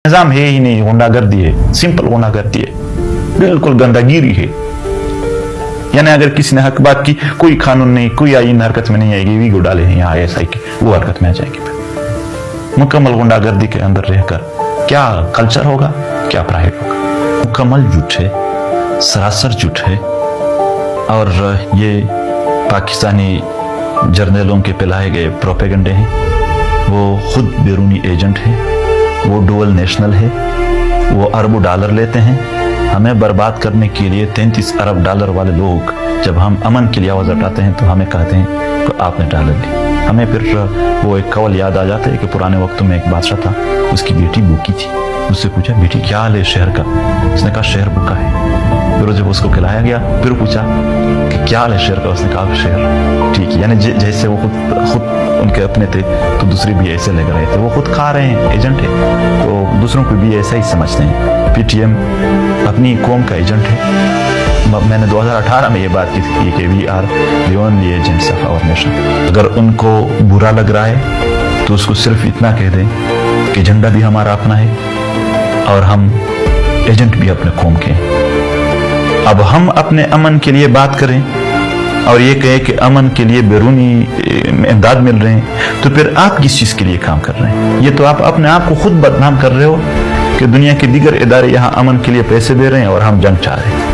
निजाम है ही नहीं, गुंडागर्दी है, सिंपल गुंडागर्दी है, बिल्कुल गंदागिरी है। यानी अगर किसी ने हक बात की, कोई कानून नहीं, कोई आईन हरकत में नहीं आएगी, वीगो डाले हैं यहाँ ऐसा की वो हरकत में आ जाएगी। मुकम्मल गुंडागर्दी के अंदर रहकर क्या कल्चर होगा, क्या प्राइड होगा? मुकम्मल झूठ है, सरासर झूठ है। और ये पाकिस्तानी जर्नलों के पिलाए गए प्रोपेगेंडे हैं। वो खुद बैरूनी एजेंट है, वो डुअल नेशनल है, वो अरबों डॉलर लेते हैं। हमें बर्बाद करने के लिए 33 अरब डॉलर वाले लोग जब हम अमन के लिए आवाज़ उठाते हैं तो हमें कहते हैं कि आपने डॉलर ली। हमें फिर वो एक कवल याद आ जाता है कि पुराने वक्तों में एक बादशाह था, उसकी बेटी भूखी थी। उससे पूछा, बेटी क्या हाल है शहर का? उसने कहा शहर भूखा है। फिर जब उसको खिलाया गया फिर पूछा कि क्या हाल है शहर का? उसने कहा शहर ठीक है। यानी जैसे वो खुद उनके अपने थे तो दूसरे भी ऐसे लग रहे थे। वो खुद खा रहे हैं, एजेंट है, तो दूसरों को भी ऐसा ही समझते हैं। पीटीएम अपनी कौम का एजेंट है। मैंने 2018 में ये बात की थी कि we are the only agents of our nation. अगर उनको बुरा लग रहा है तो उसको सिर्फ इतना कह दें कि झंडा भी हमारा अपना है और हम एजेंट भी अपने कौम के हैं। अब हम अपने अमन के लिए बात करें और ये कहे कि अमन के लिए बैरूनी इमदाद मिल रहे हैं, तो फिर आप किस चीज़ के लिए काम कर रहे हैं? ये तो आप अपने आप को खुद बदनाम कर रहे हो कि दुनिया के दीगर इदारे यहाँ अमन के लिए पैसे दे रहे हैं और हम जंग चाह रहे हैं।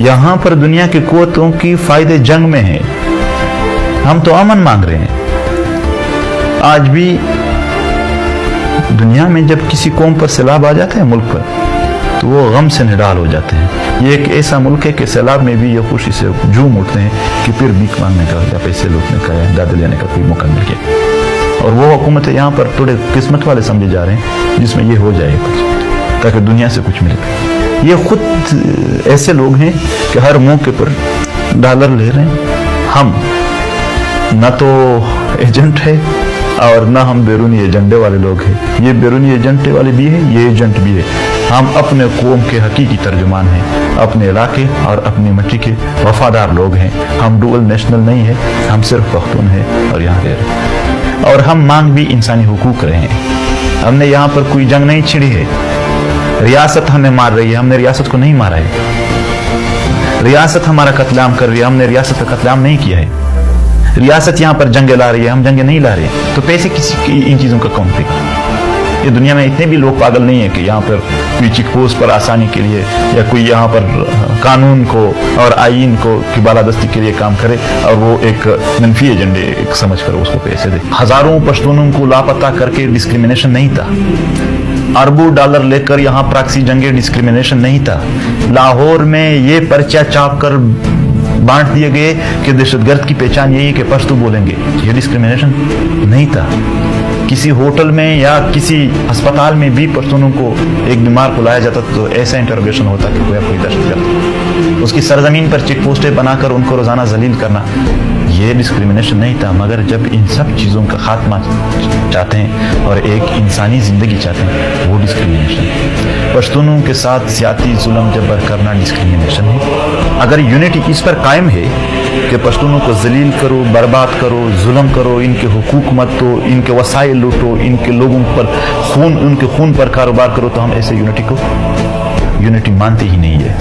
यहाँ पर दुनिया की कुव्वतों की फायदे जंग में है, हम तो अमन मांग रहे हैं। आज भी दुनिया में जब किसी कौम पर सैलाब आ जाता है मुल्क पर, तो वो गम से निडाल हो जाते हैं। ये एक ऐसा मुल्क है कि सैलाब में भी ये खुशी से झूम उठते हैं कि फिर भीख मांगने का या पैसे लूटने का या दाद लेने का कोई मौका मिल गया। और वो हुकूमत यहाँ पर थोड़े किस्मत वाले समझे जा रहे हैं जिसमें ये हो जाए कुछ, ताकि दुनिया से कुछ मिले। ये खुद ऐसे लोग हैं कि हर मौके पर डॉलर ले रहे हैं। हम न तो एजेंट है और ना हम बैरूनी एजेंडे वाले लोग हैं। ये बैरूनी एजेंडे वाले भी है, ये एजेंट भी है। हम अपने कौम के हकीकी तर्जुमान हैं, अपने इलाके और अपनी मिट्टी के वफादार लोग हैं। हम डुअल नेशनल नहीं है, हम सिर्फ पख्तून हैं और यहाँ रह रहे हैं। और हम मांग भी इंसानी हुकूक रहे हैं। हमने यहाँ पर कोई जंग नहीं छिड़ी है। रियासत हमें मार रही है, हमने रियासत को नहीं मारा है। रियासत हमारा कत्लेआम कर रही है, हमने रियासत का कत्लेआम नहीं किया है। रियासत यहाँ पर जंगे ला रही है, हम जंगे नहीं ला रहे हैं। तो पैसे किसी इन चीज़ों का कौन देगा? ये दुनिया में इतने भी लोग पागल नहीं है कि यहाँ पर कोई चेक पोस्ट पर आसानी के लिए या कोई यहाँ पर कानून को और आईन को की बालादस्ती के लिए काम करे और वो एक मनफी एजेंडे समझ कर उसको पैसे दे। हजारों पश्तूनों को लापता करके डिस्क्रिमिनेशन नहीं था। अरबों डॉलर लेकर यहाँ प्रॉक्सी जंगे डिस्क्रिमिनेशन नहीं था। लाहौर में ये पर्चा छाप कर बांट दिए गए कि दहशतगर्द की पहचान यही है कि पश्तो बोलेंगे, ये डिस्क्रिमिनेशन नहीं था। किसी होटल में या किसी अस्पताल में भी पश्तूनों को एक बीमार को लाया जाता तो ऐसा इंटरोगेशन होता कि कोई दहशतगर्द। उसकी सरजमीन पर चेक पोस्टें बनाकर उनको रोजाना जलील करना, ये डिस्क्रिमिनेशन नहीं था। मगर जब इन सब चीज़ों का खात्मा चाहते हैं और एक इंसानी जिंदगी चाहते हैं, वो डिस्क्रिमिनेशन है। पश्तूनों के साथ सियासी जुल्म जबर करना डिस्क्रिमिनेशन है। अगर यूनिटी इस पर कायम है कि पश्तूनों को जलील करो, बर्बाद करो, जुल्म करो, इनके हुकूक मत दो, इनके वसाइल लूटो, इनके लोगों पर उनके खून पर कारोबार करो, तो हम ऐसे यूनिटी मानते ही नहीं है।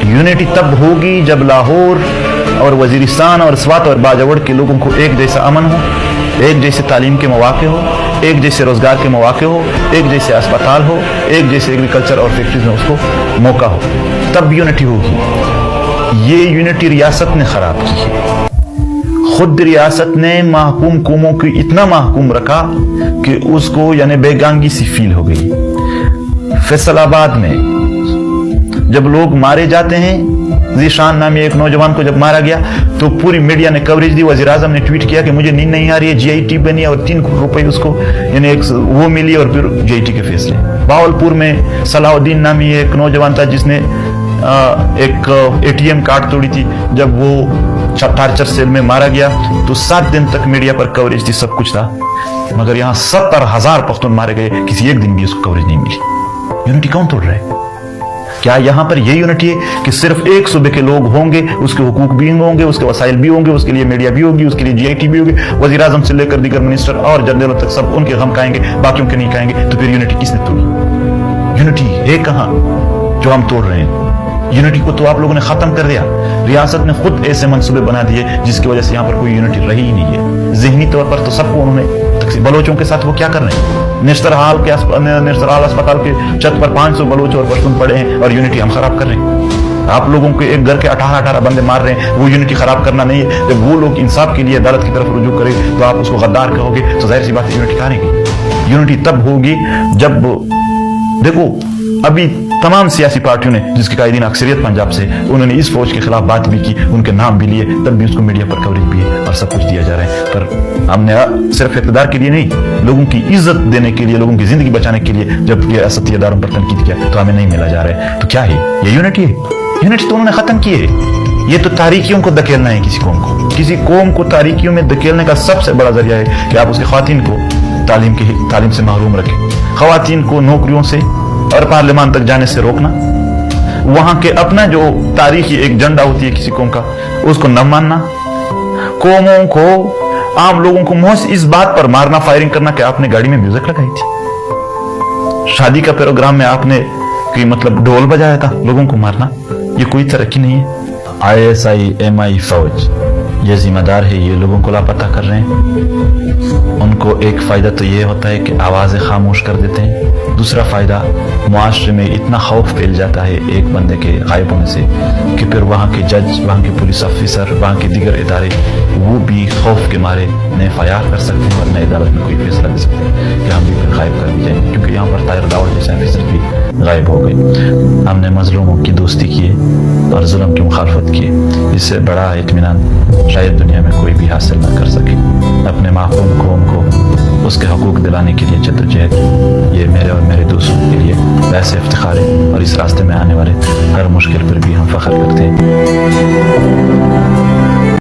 यूनिटी तब होगी जब लाहौर और वजीरिस्तान और स्वात और बाजवड़ के लोगों को एक जैसा अमन हो, एक जैसे तालीम के मौके हो, एक जैसे रोजगार के मौके हो, एक जैसे अस्पताल हो, एक जैसे एग्रीकल्चर और फैक्ट्रीज में उसको मौका हो, तब यूनिटी होगी। ये यूनिटी रियासत ने खराब की है। खुद रियासत ने महकूम कौमों को इतना महकूम रखा कि उसको यानी बेगांगी सी फील हो गई। फैसलाबाद में जब लोग मारे जाते हैं, ज़ीशान नामी एक नौजवान को जब मारा गया तो पूरी मीडिया ने कवरेज दी। वज़ीर आज़म ने ट्वीट किया कि मुझे नींद नहीं आ रही है, जीआईटी बनी और 3 करोड़ रुपए उसको यानी एक वो मिली और फिर जीआईटी के फैसले। बहावलपुर में सलाहुद्दीन नामी एक नौजवान था जिसने एक एटीएम कार्ड तोड़ी थी। जब वो टार्चर सेल में मारा गया तो 7 दिन तक मीडिया पर कवरेज थी, सब कुछ था। मगर यहाँ 70,000 पख्तून मारे गए, किसी एक दिन भी उसको कवरेज नहीं मिली। यूनिटी कौन तोड़ रहा है? क्या यहाँ पर ये यूनिटी है कि सिर्फ एक सूबे के लोग होंगे, उसके हुकूक भी होंगे, उसके वसाइल भी होंगे, उसके लिए मीडिया भी होगी, उसके लिए GIT भी होगी, वज़ीर आज़म से लेकर दीगर मिनिस्टर और जनरलों तक सब उनके गम खाएंगे, बाकियों के नहीं खाएंगे? तो फिर यूनिटी किसने तोड़ी? यूनिटी है कहाँ जो हम तोड़ रहे हैं? यूनिटी को तो आप लोगों ने खत्म कर दिया। रियासत ने खुद ऐसे मंसूबे बना दिए जिसकी वजह से यहाँ पर कोई यूनिटी रही ही नहीं है। ज़हनी तौर पर तो सबको उन्होंने, बलोचों के साथ वो क्या कर रहे हैं? निश्तर हाल अस्पताल के छत पर 500 बलोच और पश्तून पड़े हैं और यूनिटी हम खराब कर रहे हैं। आप लोगों के एक घर के 18 बंदे मार रहे हैं, वो यूनिटी खराब करना नहीं है। जब वो लोग इंसाफ के लिए अदालत की तरफ रुजू करें तो आप उसको गद्दार कहोगे, तो जाहिर सी बात है यूनिटी कहाँ रहेगी? यूनिटी तब होगी जब, देखो अभी तमाम सियासी पार्टियों ने, जिसकी कायदीन अक्सरियत पंजाब से, उन्होंने इस फौज के खिलाफ बात भी की, उनके नाम भी लिए, तब भी उसको मीडिया पर कवरेज भी है और सब कुछ दिया जा रहा है। पर हमने सिर्फ इक़्तिदार के लिए नहीं, लोगों की इज्जत देने के लिए, लोगों की जिंदगी बचाने के लिए जब ये असत्य इदारों पर तनकीद किया तो हमें नहीं मिला जा रहा है। तो क्या है ये यूनिटी है? यूनिटी तो उन्होंने खत्म की है। ये तो तारीकियों को धकेलना है किसी कौम को। किसी कौम को तारीकियों में धकेलने का सबसे बड़ा जरिया है कि आप उसकी ख्वातीन को तालीम से महरूम रखें, ख्वातीन को नौकरियों से और पार्लियामान तक जाने से रोकना, वहां के अपना जो तारीखी एक झंडा होती है किसी कौम का, उसको न मानना, कौमों को, आम लोगों को महज इस बात पर मारना, फायरिंग करना कि आपने गाड़ी में म्यूजिक लगाई थी, शादी का प्रोग्राम में आपने कि मतलब ढोल बजाया था, लोगों को मारना, ये कोई तरक्की नहीं है। ISI MI फौज ये जिम्मेदार है, ये लोगों को लापता कर रहे हैं। उनको एक फ़ायदा तो ये होता है कि आवाज़ें खामोश कर देते हैं। दूसरा फ़ायदा, मुआशरे में इतना खौफ फैल जाता है एक बंदे के गायब होने से कि फिर वहाँ के जज, वहाँ के पुलिस ऑफिसर, वहाँ के दीगर इदारे, वो भी खौफ के मारे न FIR कर सकते हैं और न अदालत में कोई फैसला दे सकते हैं कि हम भी फिर गायब कर दी जाएंगे, क्योंकि यहाँ पर ताहिर दाऊद जैसे ऑफिसर भी गायब हो गए। हमने मजलूमों की दोस्ती की है और जुल्म की मुखालफत की है। इससे बड़ा इत्मीनान शायद दुनिया में कोई भी हासिल न कर सके। अपने मासूम कौम को उसके हकूक दिलाने के लिए जद्दोजहद, ये मेरे और मेरे दोस्तों के लिए वैसे इफ्तिखार है और इस रास्ते में आने वाले